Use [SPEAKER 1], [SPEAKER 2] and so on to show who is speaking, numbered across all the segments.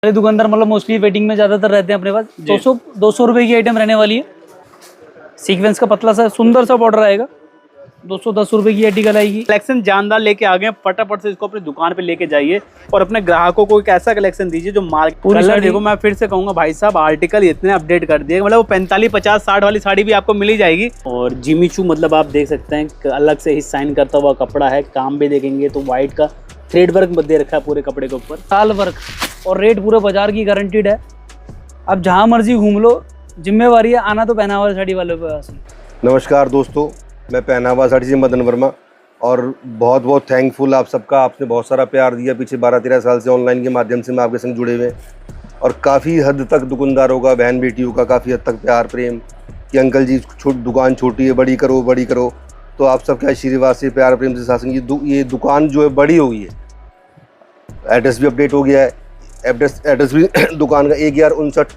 [SPEAKER 1] अरे दुकानदार मतलब मोस्टली वेटिंग में ज्यादातर रहते हैं अपने पास। 200 रुपए की आइटम रहने वाली है। सीक्वेंस का पतला सा सुंदर सा बॉर्डर आएगा। 210 रुपए की आर्टिकल आएगी।
[SPEAKER 2] कलेक्शन जानदार लेके आ गए, फटाफट से इसको अपनी दुकान पे लेके जाइए और अपने ग्राहकों को एक ऐसा कलेक्शन दीजिए जो मार्केट पूरी साड़ी। देखो मैं फिर से कहूंगा भाई साहब, आर्टिकल इतने अपडेट कर दिए, मतलब 45, 50, 60 वाली साड़ी भी आपको मिल ही जाएगी। और जिमी चू मतलब आप देख सकते हैं अलग से ही साइन करता हुआ कपड़ा है। काम भी देखेंगे तो व्हाइट का थ्रेड वर्क दे रखा है पूरे कपड़े के ऊपर,
[SPEAKER 1] साल वर्क, और रेट पूरे बाजार की गारंटीड है। अब जहाँ मर्जी घूम लो, जिम्मेवारी है, आना तो पहनावा साड़ी वालों के पास।
[SPEAKER 3] नमस्कार दोस्तों, मैं पहनावा साड़ी से मदन वर्मा और बहुत बहुत थैंकफुल आप सबका। आपने बहुत सारा प्यार दिया पीछे 12-13 साल से ऑनलाइन के माध्यम से मैं आपके संग जुड़े हुए, और काफ़ी हद तक दुकानदारों का, बहन बेटियों का काफ़ी हद तक प्यार प्रेम कि अंकल जी दुकान छोटी है, बड़ी करो बड़ी करो। तो आप सबके आशीर्वाद से, प्यार प्रेम से शासन ये दुकान जो है बड़ी हो गई है। एड्रेस भी अपडेट हो गया है। एड्रेस भी दुकान का 1159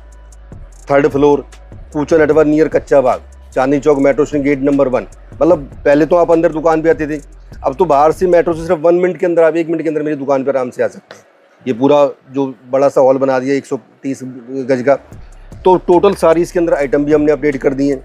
[SPEAKER 3] 3rd फ्लोर, कूचा नेटवर्क नियर कच्चा बाग, Chandni Chowk, metro station gate number 1। मतलब पहले तो आप अंदर दुकान पे आते थे, अब तो बाहर से मेट्रो से सिर्फ 1 मिनट के अंदर, आप 1 मिनट के अंदर मेरी दुकान पे आराम से आ सकते हैं। ये पूरा जो बड़ा सा हॉल बना दिया 130 गज का। तो टोटल सारी इसके अंदर आइटम भी हमने अपडेट कर दी हैं,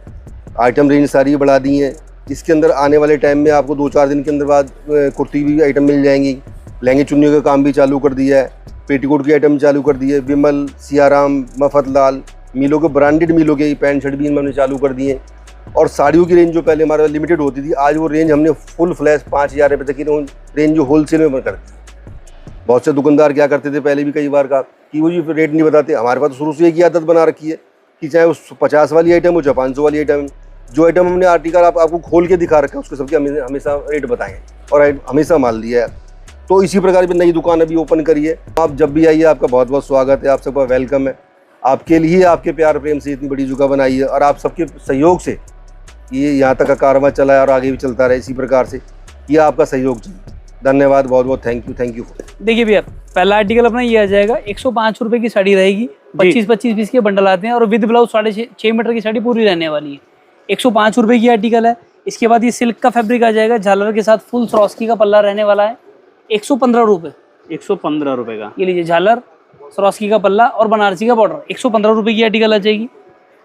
[SPEAKER 3] आइटम रेंज सारी बढ़ा दी हैं। इसके अंदर आने वाले टाइम में आपको 2-4 दिन के अंदर बाद कुर्ती भी आइटम मिल जाएंगी। लहंगे चुन्नियों का काम भी चालू कर दिया है, पेटीकोट की आइटम चालू कर दी है। विमल, सियाराम, मफतलाल, मीलो के ब्रांडेड मीलो के पैंट शर्ट भी हमने चालू कर दिए। और साड़ियों की रेंज जो पहले हमारा लिमिटेड होती थी, आज वो रेंज हमने फुल फ्लैश 5000 रुपये तक की रेंज जो होलसेल में कर दी। बहुत से दुकानदार क्या करते थे पहले भी कई बार का कि वो जी रेट नहीं बताते। हमारे पास तो शुरू से एक ही आदत बना रखी है कि चाहे वो 50 वाली आइटम हो, चाहे 500 वाली आइटम, जो आइटम हमने आर्टिकल आपको खोल के दिखा रखा है उसके सबके हमेशा रेट बताएंगे और हमेशा माल दिया है। तो इसी प्रकार की नई दुकान अभी ओपन करी है। आप जब भी आइए, आपका बहुत बहुत स्वागत है, आप सबका वेलकम है। आपके लिए, आपके प्यार प्रेम से इतनी बड़ी जगह बनाई है और आप सबके सहयोग से ये यहाँ तक का कारवां चला है और आगे भी चलता रहे इसी प्रकार से। ये आपका सहयोग चाहिए। धन्यवाद, बहुत बहुत थैंक यू।
[SPEAKER 1] देखिए भैया, पहला आर्टिकल अपना ये आ जाएगा। 105 रुपए की साड़ी रहेगी। 25-25 पीस के बंडल आते हैं और विद ब्लाउज 6.5 मीटर की साड़ी पूरी रहने वाली है। 105 रुपए की आर्टिकल है। इसके बाद ये सिल्क का फैब्रिक आ जाएगा, झालर के साथ फुल स्वरास्की का पल्ला रहने वाला है। 115 रुपए।
[SPEAKER 2] 115 रुपए का
[SPEAKER 1] ये लीजिए, झालर, स्वरास्की का पल्ला और बनारसी का बॉर्डर। 115 रुपए की आर्टिकल आ जाएगी।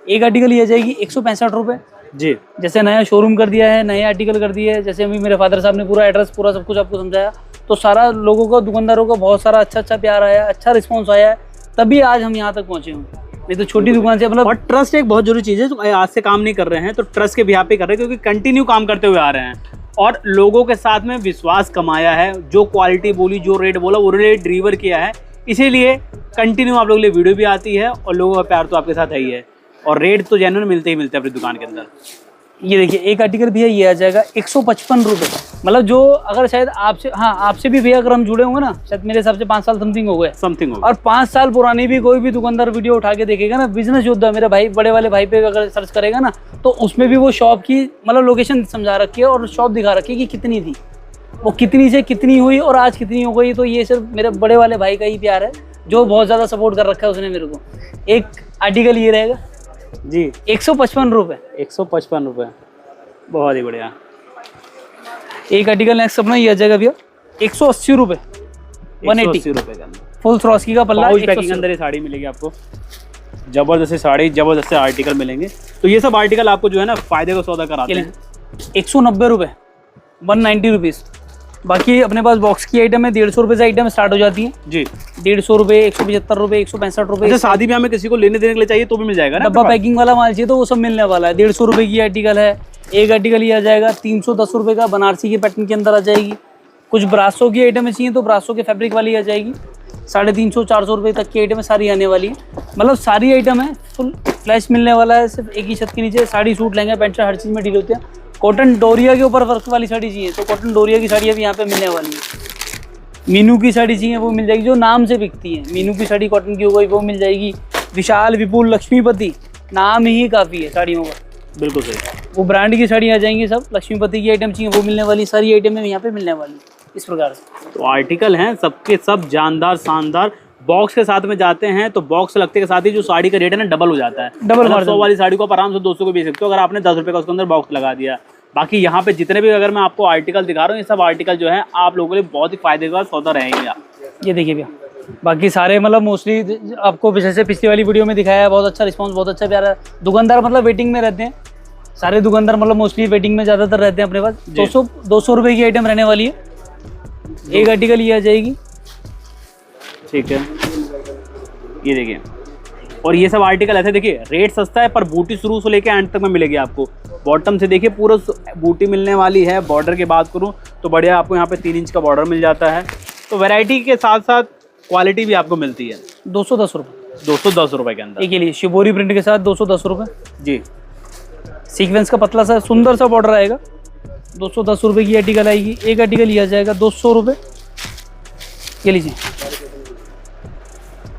[SPEAKER 1] एक आर्टिकल ये आ जाएगी 165 रुपए
[SPEAKER 2] जी।
[SPEAKER 1] जैसे नया शोरूम कर दिया है, नए आर्टिकल कर दिए है। जैसे अभी मेरे फादर साहब ने पूरा एड्रेस, पूरा सब कुछ आपको समझाया, तो सारा लोगों का, दुकानदारों का बहुत सारा अच्छा प्यार आया, अच्छा रिस्पॉन्स आया है, तभी आज हम यहाँ तक पहुँचे हूँ। नहीं तो छोटी दुकान से मतलब।
[SPEAKER 2] और ट्रस्ट एक बहुत जरूरी चीज़ है। तो आज से काम नहीं कर रहे हैं तो ट्रस्ट के बिहाफ पे कर रहे हैं, क्योंकि कंटिन्यू काम करते हुए आ रहे हैं और लोगों के साथ में विश्वास कमाया है। जो क्वालिटी बोली, जो रेट बोला, वो रेट डिलीवर किया है। इसीलिए कंटिन्यू आप लोगों के लिए वीडियो भी आती है और लोगों का प्यार तो आपके साथ है ही है। और रेट तो जेन्युइन मिलते ही मिलते हैं अपनी दुकान के अंदर।
[SPEAKER 1] ये देखिए, एक आर्टिकल भैया ये आ जाएगा 155 रुपये। मतलब जो अगर शायद आपसे, हाँ आपसे भी भैया अगर हम जुड़े होंगे ना, शायद मेरे हिसाब से 5 साल समथिंग हो गए, और 5 साल पुरानी भी कोई भी दुकानदार वीडियो उठा के देखेगा ना, बिजनेस योद्धा मेरे भाई, बड़े वाले भाई पे अगर सर्च करेगा ना, तो उसमें भी वो शॉप की मतलब लोकेशन समझा रखी है और शॉप दिखा रखी है कि कितनी थी, वो कितनी से कितनी हुई और आज कितनी हो गई। तो ये सिर्फ मेरे बड़े वाले भाई का ही प्यार है, जो बहुत ज़्यादा सपोर्ट कर रखा है उसने मेरे को। एक आर्टिकल ये रहेगा
[SPEAKER 2] जी
[SPEAKER 1] 155 रुपये।
[SPEAKER 2] 155 रुपये, बहुत ही बढ़िया।
[SPEAKER 1] एक आर्टिकल नेक्स्ट अपना ये आ जाएगा भैया 180 रुपये।
[SPEAKER 2] 180 रुपये का
[SPEAKER 1] फुल स्वरास्की का पल्ला,
[SPEAKER 2] पैकिंग अंदर ये साड़ी मिलेगी आपको। जबरदस्त साड़ी, जबरदस्त आर्टिकल मिलेंगे। तो ये सब आर्टिकल आपको जो है ना फायदे का सौदा कराते हैं।
[SPEAKER 1] 190 रुपये, 190 रुपीज़। बाकी अपने पास बॉक्स की आइटम है, 150 रुपये से आइटम स्टार्ट हो जाती है जी। 150 रुपये, 175 रुपये, 165 रुपये।
[SPEAKER 2] अच्छा, शादी में हमें किसी को लेने देने के लिए चाहिए तो भी मिल जाएगा ना?
[SPEAKER 1] डब्बा पैकिंग वाला माल चाहिए तो वो सब मिलने वाला है। 150 रुपये की आर्टिकल है। एक आर्टिकल ये आ जाएगा 310 रुपये का, बनारसी के पैटर्न के अंदर आ जाएगी। कुछ ब्रासो की आइटमें चाहिए तो ब्रासो के फैब्रिक वाली आ जाएगी। 350-400 रुपये तक की आइटम सारी आने वाली है। मतलब सारी आइटम है, फुल फ्लैश मिलने वाला है। सिर्फ एक ही छत के नीचे sari, suit, lehenga, pant shirt हर चीज़ में डील होते हैं। कॉटन डोरिया के ऊपर वर्क वाली साड़ी चाहिए तो कॉटन डोरिया की साड़ी अभी यहाँ पे मिलने वाली है। मीनू की साड़ी चाहिए वो मिल जाएगी, जो नाम से बिकती है। मीनू की साड़ी कॉटन की हो गई, वो मिल जाएगी। विशाल, विपुल, लक्ष्मीपति, नाम ही काफ़ी है साड़ियों का।
[SPEAKER 2] बिल्कुल सही।
[SPEAKER 1] वो ब्रांड की साड़ी आ जाएंगी सब। लक्ष्मीपति की आइटम चाहिए वो मिलने वाली, सारी आइटम है यहाँ पे मिलने वाली इस प्रकार से।
[SPEAKER 2] तो आर्टिकल हैं सबके सब जानदार, शानदार। बॉक्स के साथ में जाते हैं तो बॉक्स लगते के साथ ही जो साड़ी का रेट है ना डबल हो जाता है।
[SPEAKER 1] डबल
[SPEAKER 2] 100 वाली साड़ी को आप आराम से 200 को बेच सकते हो अगर आपने 10 रुपये का उसके अंदर बॉक्स लगा दिया। बाकी यहाँ पे जितने भी अगर मैं आपको आर्टिकल दिखा रहा हूँ, ये सब आर्टिकल जो है आप लोगों के लिए बहुत ही फायदे का सौदा रहेंगे।
[SPEAKER 1] ये देखिए भैया, बाकी सारे मतलब मोस्टली आपको जैसे पिछली वाली वीडियो में दिखाया है, बहुत अच्छा रिस्पांस, बहुत अच्छा प्यारा। दुकानदार मतलब वेटिंग में रहते हैं, सारे दुकानदार मतलब मोस्टली वेटिंग में ज़्यादातर रहते हैं अपने पास। 200 रुपये की आइटम रहने वाली है, एक आर्टिकल ये आ जाएगी।
[SPEAKER 2] ठीक है, ये देखिए, और ये सब आर्टिकल ऐसे देखिए, रेट सस्ता है पर बूटी शुरू से लेके एंड तक में मिलेगी आपको। बॉटम से देखिए पूरा बूटी मिलने वाली है। बॉर्डर की बात करूँ तो बढ़िया आपको यहाँ पे 3 इंच का बॉर्डर मिल जाता है। तो वैरायटी के साथ साथ क्वालिटी भी आपको मिलती है।
[SPEAKER 1] 210 रुपये,
[SPEAKER 2] 210 रुपये के अंदर
[SPEAKER 1] एक के लिए शिवोरी प्रिंट के साथ 210 रुपये
[SPEAKER 2] जी।
[SPEAKER 1] सीक्वेंस का पतला सा सुंदर सा बॉर्डर आएगा। 210 रुपये की आर्टिकल आएगी, एक आर्टिकल लिया जाएगा 200 रुपये। ये लीजिए,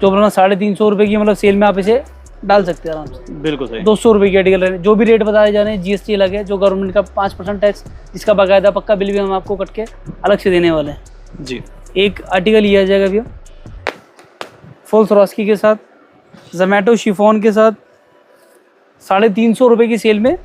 [SPEAKER 1] जो अपना 350 रुपये की मतलब सेल में आप इसे डाल सकते हैं आराम से।
[SPEAKER 2] बिल्कुल सही।
[SPEAKER 1] 200 रुपये की आर्टिकल है। जो भी रेट बताए जा रहे हैं जीएसटी अलग है, जो गवर्नमेंट का 5% टैक्स, जिसका बाकायदा पक्का बिल भी हम आपको कट के अलग से देने वाले हैं
[SPEAKER 2] जी।
[SPEAKER 1] एक आर्टिकल लिया जाएगा भैया फुल स्वरास्की के साथ, जोमेटो शिफॉन के साथ 350 रुपये की सेल में।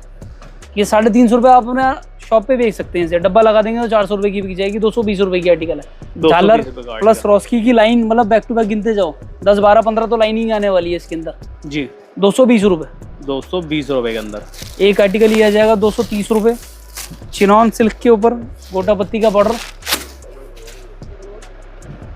[SPEAKER 1] ये 350 रुपये आप अपने शॉप पे बेच सकते हैं। इसे डब्बा लगा देंगे तो 400 रुपये की बिक जाएगी। 220 रुपये की आर्टिकल है। झालर प्लस रोस्की की लाइन मतलब बैक टू बैक गिनते जाओ, 10 12 15 तो लाइनिंग आने वाली है इसके अंदर
[SPEAKER 2] जी।
[SPEAKER 1] 220 रुपये,
[SPEAKER 2] 220 रुपये के अंदर
[SPEAKER 1] एक आर्टिकल लिया जाएगा 230 रुपये। चिनॉन सिल्क के ऊपर गोटा पत्ती का बॉर्डर,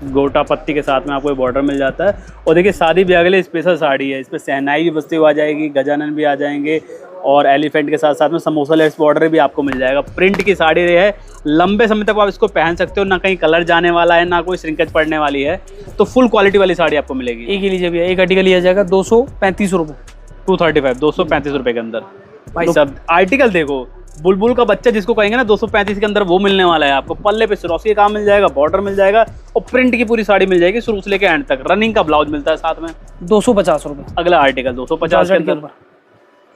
[SPEAKER 2] गोटा पत्ती के साथ में आपको ये बॉर्डर मिल जाता है। और देखिए शादी ब्याह के लिए स्पेशल साड़ी है, इसमें सहनाई भी बस्ती हुई आ जाएगी, गजानन भी आ जाएंगे, और एलिफेंट के साथ साथ में समोसा लेस बॉर्डर भी आपको मिल जाएगा। प्रिंट की साड़ी है, लंबे समय तक आप इसको पहन सकते हो, ना कहीं कलर जाने वाला है, ना कोई श्रिंकेज पड़ने वाली है। तो फुल क्वालिटी वाली साड़ी आपको मिलेगी।
[SPEAKER 1] एक ही लीजिए भैया, एक आर्टिकल लिया जाएगा 235 रुपये।
[SPEAKER 2] 235 235 रुपये के अंदर। भाई साहब आर्टिकल देखो, बुलबुल का बच्चा जिसको कहेंगे ना 235 के अंदर, वो मिलने वाला है आपको। पल्ले पे सिरोस्की का काम मिल जाएगा, बॉर्डर मिल जाएगा, और प्रिंट की पूरी साड़ी मिल जाएगी शुरू से लेकर एंड तक। रनिंग का ब्लाउज मिलता है साथ में।
[SPEAKER 1] 250 रुपये
[SPEAKER 2] अगला आर्टिकल 250 के अंदर।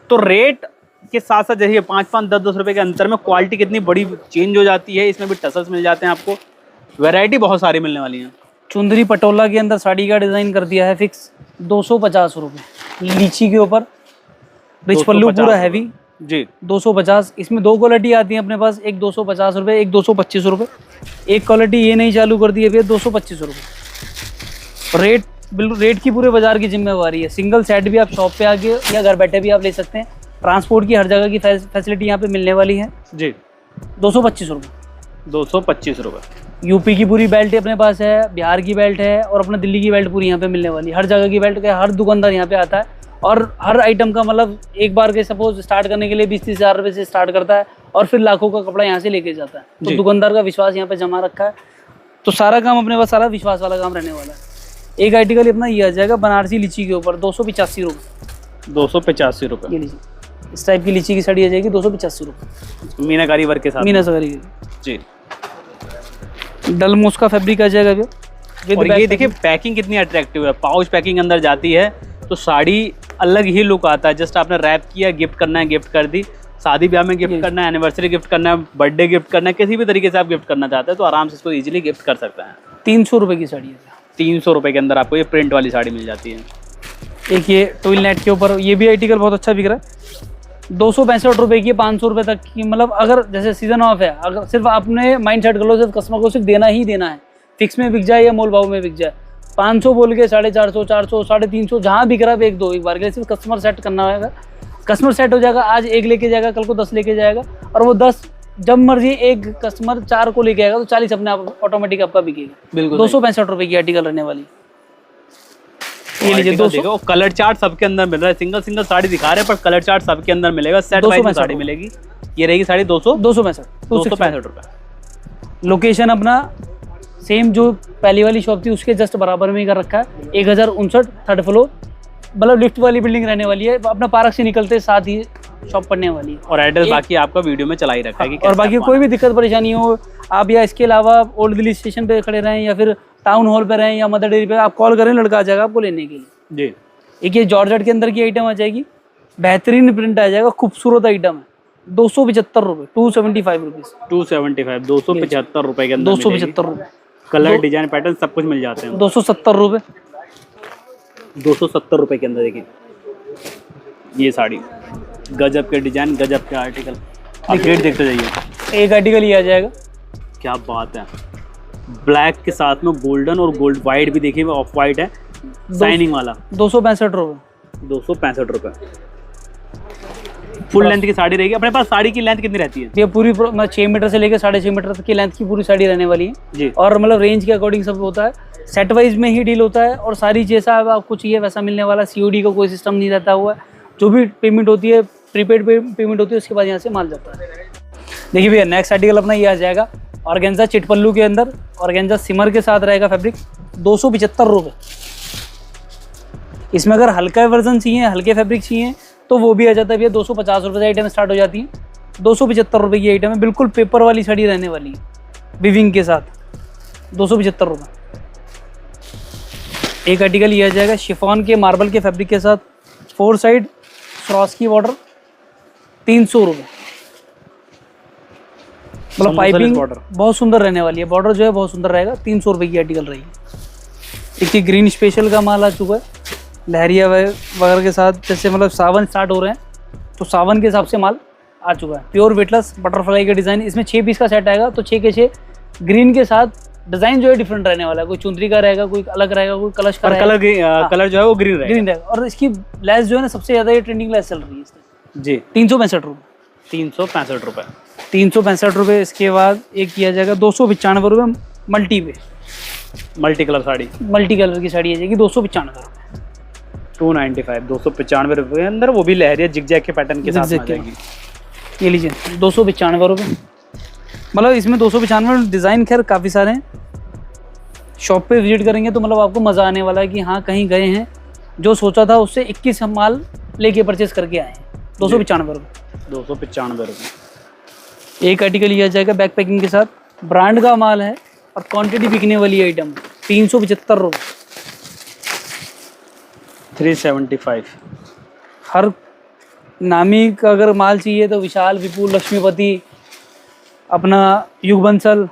[SPEAKER 2] तो रेट के साथ साथ जैसे 5-5 10-10 रुपये के अंतर में क्वालिटी कितनी बड़ी चेंज हो जाती है। इसमें भी टसल्स मिल जाते हैं आपको, वैरायटी बहुत सारी मिलने वाली है।
[SPEAKER 1] चुंदरी पटोला के अंदर साड़ी का डिजाइन कर दिया है फिक्स 250 रुपये। लीची के ऊपर रिच पल्लू पूरा हैवी
[SPEAKER 2] जी।
[SPEAKER 1] 250। इसमें 2 क्वालिटी आती है अपने पास, एक 250 रुपये, एक 225 रुपये। एक क्वालिटी ये नहीं चालू कर दी है भैया 225 रुपये। रेट बिल्कुल रेट की पूरे बाजार की जिम्मेवारी है। सिंगल सेट भी आप शॉप पे आके या घर बैठे भी आप ले सकते हैं। ट्रांसपोर्ट की हर जगह की फैसिलिटी यहाँ पे मिलने वाली है
[SPEAKER 2] जी।
[SPEAKER 1] 225 रुपये।
[SPEAKER 2] 225 रुपये।
[SPEAKER 1] यूपी की पूरी बेल्ट अपने पास है, बिहार की बेल्ट है, और अपना दिल्ली की बेल्ट पूरी यहाँ पे मिलने वाली है। हर जगह की बेल्ट का हर दुकानदार यहाँ पे आता है, और हर आइटम का मतलब एक बार के सपोज स्टार्ट करने के लिए 20-30 हज़ार रुपये से स्टार्ट करता है, और फिर लाखों का कपड़ा यहाँ से लेके जाता है। तो दुकानदार का विश्वास यहाँ पे जमा रखा है। तो सारा काम अपने पास, सारा विश्वास वाला काम रहने वाला है। एक आर्टिकल अपना ये आ जाएगा बनारसी लीची के ऊपर 285 रुपये।
[SPEAKER 2] 285 रुपये।
[SPEAKER 1] ये लीजिए, इस टाइप की लीची की साड़ी आ जाएगी 285 रुपये।
[SPEAKER 2] मीनाकारी वर्क के साथ।
[SPEAKER 1] मीनाकारी
[SPEAKER 2] जी।
[SPEAKER 1] डलमोस का फैब्रिक आ जाएगा भैया।
[SPEAKER 2] और ये देखिए पैकिंग कितनी अट्रैक्टिव है, पाउच पैकिंग अंदर जाती है तो साड़ी अलग ही लुक आता है। जस्ट आपने रैप किया, गिफ्ट करना है गिफ्ट कर दी, शादी ब्याह में गिफ्ट करना है, एनिवर्सरी गिफ्ट करना है, बर्थडे गिफ्ट करना है, किसी भी तरीके से आप गिफ्ट करना चाहते हैं तो आराम से इसको इजीली गिफ्ट कर सकते हैं।
[SPEAKER 1] 300 रुपये की साड़ी है।
[SPEAKER 2] 300 रुपये के अंदर आपको ये प्रिंट वाली साड़ी मिल जाती है।
[SPEAKER 1] एक ये टोइल नेट के ऊपर ये भी आर्टिकल बहुत अच्छा बिक रहा है। 265 रुपये की, 500 रुपये तक की। मतलब अगर जैसे सीजन ऑफ है, अगर सिर्फ आपने माइंड सेट कर लो, सिर्फ कस्टमर को सिर्फ देना ही देना है, फिक्स में बिक जाए या मोल भाव में बिक जाए, 500 बोल के 450, 400, 350 जहाँ बिक रहा है एक दो, एक बार के लिए सिर्फ कस्टमर सेट करना होगा। कस्टमर सेट हो जाएगा, आज 1 लेके जाएगा, कल को 10 लेके जाएगा, और वो 10 जब मर्जी एक कस्टमर 4 को लेके आएगा तो 40 अपने आप ऑटोमेटिक आपका बिकेगा।
[SPEAKER 2] बिल्कुल
[SPEAKER 1] 265 रुपये की आर्टिकल रहने वाली। ये लीजिए 200।
[SPEAKER 2] कलर चार्ट सबके अंदर मिल रहा है। सिंगल सिंगल साड़ी दिखा रहे हैं पर कलर चार्ट सबके अंदर मिलेगा। सेट वाइज साड़ी मिलेगी। ये रहेगी साड़ी 265 रुपये।
[SPEAKER 1] लोकेशन अपना सेम जो पहली वाली शॉप थी उसके जस्ट बराबर में ही कर रखा है। 1059 3rd फ्लोर, मतलब लिफ्ट वाली बिल्डिंग रहने वाली है। अपना पार्क से निकलते साथ ही शॉप पड़ने वाली है।
[SPEAKER 2] और एड्रेस बाकी आपका वीडियो में चला ही रखा है कि
[SPEAKER 1] और बाकी कोई भी दिक्कत परेशानी हो आप, या इसके अलावा ओल्ड दिल्ली स्टेशन पे खड़े रहें या फिर टाउन हॉल पे रहें या मदर डेयरी पे, आप कॉल करें, लड़का आ जाएगा आपको लेने के लिए
[SPEAKER 2] जी।
[SPEAKER 1] एक ये जॉर्जेट के अंदर की आइटम आ जाएगी, बेहतरीन प्रिंट आ जाएगा, खूबसूरत आइटम है। 275 रुपये, 275 रुपीज़।
[SPEAKER 2] 275 275 रुपये के अंदर
[SPEAKER 1] 275 रुपये।
[SPEAKER 2] कलर डिजाइन पैटर्न सब कुछ मिल जाते हैं।
[SPEAKER 1] 270 रुपये।
[SPEAKER 2] 270 रुपये के अंदर देखिए ये साड़ी, गजब के डिजाइन, गजब के आर्टिकल। आप रेट देखते जाइए।
[SPEAKER 1] एक आर्टिकल ये आ जाएगा,
[SPEAKER 2] क्या बात है, ब्लैक के साथ में गोल्डन और गोल्ड वाइट भी देखिए, ऑफ वाइट है शाइनिंग वाला।
[SPEAKER 1] 265 रुपये।
[SPEAKER 2] 265 रुपये। फुल लेंथ की साड़ी रहेगी। अपने पास साड़ी की लेंथ कितनी रहती है?
[SPEAKER 1] ये पूरी 6 मीटर से लेकर 6.5 मीटर तक की लेंथ की पूरी साड़ी रहने वाली है
[SPEAKER 2] जी।
[SPEAKER 1] और मतलब रेंज के अकॉर्डिंग सब होता है, सेट वाइज में ही डील होता है और सारी जैसा आपको चाहिए वैसा मिलने वाला। COD का कोई सिस्टम नहीं रहता हुआ है, जो भी पेमेंट होती है प्रीपेड पेमेंट होती है, उसके बाद यहाँ से माल जाता है। देखिए भैया नेक्स्ट आर्टिकल अपना ये आ जाएगा ऑर्गेन्जा चिटपल्लू के अंदर, ऑर्गेन्जा सिमर के साथ रहेगा फैब्रिक। 275 रुपये। इसमें अगर हल्का वर्जन चाहिए, हल्के फैब्रिक चाहिए तो वो भी आ जाता है भैया। 250 रुपये से आइटम स्टार्ट हो जाती है। 275 रुपये की आइटम है, बिल्कुल पेपर वाली साड़ी रहने वाली है विविंग के साथ। 275 रुपये। एक आर्टिकल ये आ जाएगा शिफॉन के मार्बल के फैब्रिक के साथ, 4 साइड स्वरास्की बॉर्डर। 300 रुपये। मतलब पाइपिंग बहुत सुंदर रहने वाली है, बॉर्डर जो है बहुत सुंदर रहेगा। 300 रुपये की आर्टिकल रहेगी। एक ग्रीन स्पेशल का माल आ चुका है लहरिया वगैरह के साथ, जैसे मतलब सावन स्टार्ट हो रहे हैं तो सावन के हिसाब से माल आ चुका है। प्योर वेटलेस बटरफ्लाई का डिज़ाइन, इसमें 6 पीस का सेट आएगा तो 6 के 6 ग्रीन के साथ डिज़ाइन जो है डिफरेंट रहने वाला है। कोई चुंदरी का रहेगा, कोई अलग रहेगा, कोई कलश का रहेगा।
[SPEAKER 2] कलर जो है वो ग्रीन रहेगा।
[SPEAKER 1] और इसकी लेस जो है ना सबसे ज़्यादा ये ट्रेंडिंग लेस चल रही है
[SPEAKER 2] जी।
[SPEAKER 1] 365 रुपये।
[SPEAKER 2] 365 रुपये।
[SPEAKER 1] 365 रुपये। इसके बाद एक किया जाएगा 295 रुपये मल्टी पे,
[SPEAKER 2] multi colour sari,
[SPEAKER 1] multi colour की साड़ी आ जाएगी 295 रुपये।
[SPEAKER 2] 295 295 रुपये के अंदर, वो भी लहरिया जिगजैग के पैटर्न के साथ आ जाएगी।
[SPEAKER 1] ये लीजिए 295 रुपये। मतलब इसमें 295 डिज़ाइन खैर काफ़ी सारे हैं। शॉप पे विजिट करेंगे तो मतलब आपको मज़ा आने वाला है कि हाँ कहीं गए हैं, जो सोचा था उससे 21 हम माल लेके परचेस करके आए हैं। 295 रुपये।
[SPEAKER 2] 295 रुपये।
[SPEAKER 1] एक आर्टिकल ये आ जाएगा बैक पैकिंग के साथ, ब्रांड का माल है और क्वांटिटी बिकने वाली आइटम। 375 रुपये।
[SPEAKER 2] 375।
[SPEAKER 1] हर नामी का अगर माल चाहिए तो विशाल, विपुल, लक्ष्मीपति, अपना युग बंसल,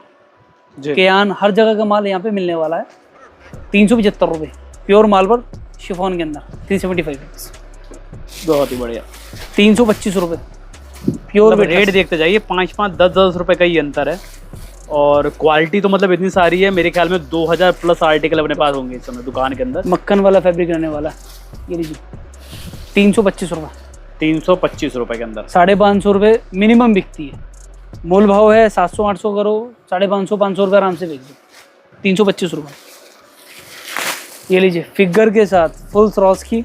[SPEAKER 1] केयान, हर जगह का माल यहाँ पे मिलने वाला है। 375 रुपये प्योर मार्बल शिफॉन के अंदर। 375
[SPEAKER 2] बहुत ही बढ़िया।
[SPEAKER 1] 325 रुपये प्योर।
[SPEAKER 2] मतलब रेट देखते जाइए, 5-5 10-10 रुपये का ही अंतर है और क्वालिटी तो मतलब इतनी सारी है। मेरे ख्याल में 2000 प्लस आर्टिकल अपने पास होंगे इस समय दुकान के अंदर।
[SPEAKER 1] मक्खन वाला फैब्रिक रहने वाला है। ये लीजिए 325 रुपये।
[SPEAKER 2] 325 रुपये के अंदर।
[SPEAKER 1] 550 रुपये मिनिमम बिकती है। मोल भाव है 700-800 करो, 550-500 रुपये आराम से बिक दो। 325 रुपये। ये लीजिए फिगर के साथ फुल क्रॉस की